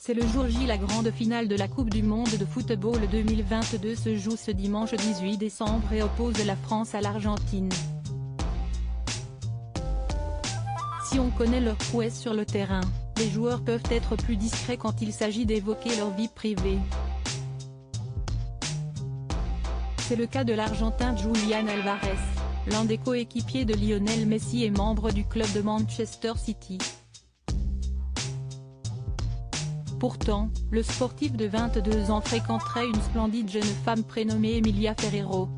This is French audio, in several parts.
C'est le jour J. La grande finale de la Coupe du monde de football 2022 se joue ce dimanche 18 décembre et oppose la France à l'Argentine. Si on connaît leurs prouesses sur le terrain, les joueurs peuvent être plus discrets quand il s'agit d'évoquer leur vie privée. C'est le cas de l'Argentin Julián Álvarez, l'un des coéquipiers de Lionel Messi et membre du club de Manchester City. Pourtant, le sportif de 22 ans fréquenterait une splendide jeune femme prénommée Emilia Ferreiro.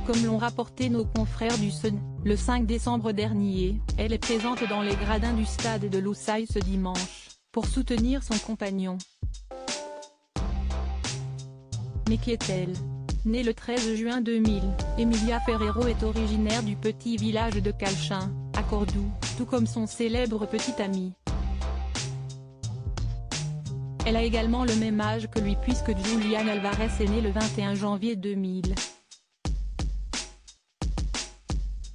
Comme l'ont rapporté nos confrères du Sun, le 5 décembre dernier, elle est présente dans les gradins du stade de Lusail ce dimanche, pour soutenir son compagnon. Mais qui est-elle? Née le 13 juin 2000, Emilia Ferreiro est originaire du petit village de Calchin, à Cordoue, tout comme son célèbre petit ami. Elle a également le même âge que lui puisque Julián Álvarez est né le 21 janvier 2000.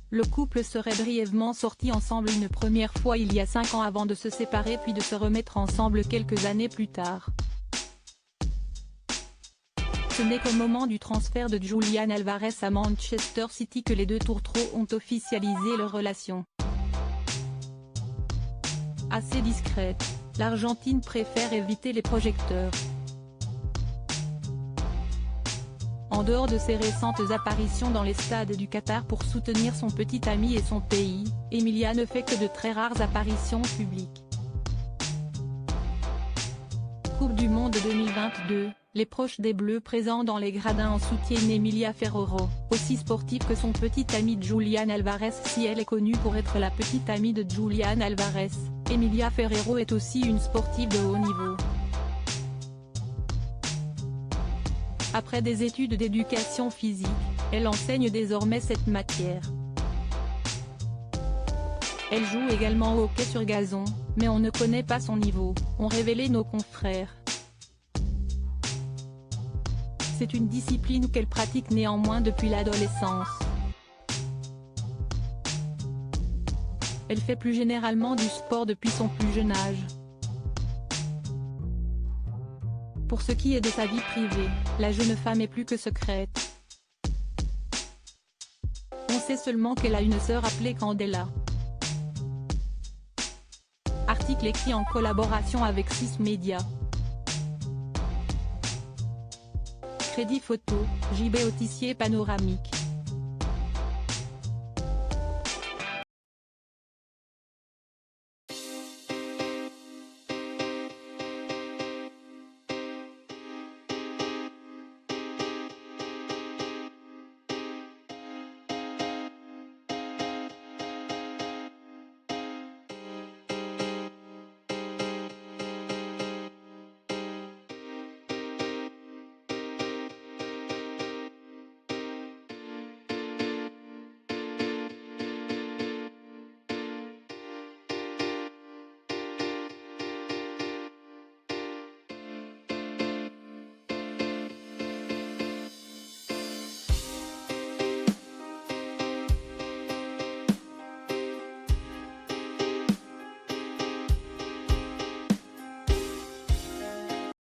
Le couple serait brièvement sorti ensemble une première fois il y a 5 ans avant de se séparer puis de se remettre ensemble quelques années plus tard. Ce n'est qu'au moment du transfert de Julián Álvarez à Manchester City que les deux tourtereaux ont officialisé leur relation. Assez discrète, l'Argentine préfère éviter les projecteurs. En dehors de ses récentes apparitions dans les stades du Qatar pour soutenir son petit ami et son pays, Emilia ne fait que de très rares apparitions publiques. Coupe du monde 2022, les proches des Bleus présents dans les gradins en soutiennent Emilia Ferreiro, aussi sportive que son petit ami Julián Álvarez. Si elle est connue pour être la petite amie de Julián Álvarez, Emilia Ferreiro est aussi une sportive de haut niveau. Après des études d'éducation physique, elle enseigne désormais cette matière. Elle joue également au hockey sur gazon, mais on ne connaît pas son niveau, ont révélé nos confrères. C'est une discipline qu'elle pratique néanmoins depuis l'adolescence. Elle fait plus généralement du sport depuis son plus jeune âge. Pour ce qui est de sa vie privée, la jeune femme est plus que secrète. On sait seulement qu'elle a une sœur appelée Candela. Article écrit en collaboration avec 6 médias. Crédit photo, JB Autissier panoramique.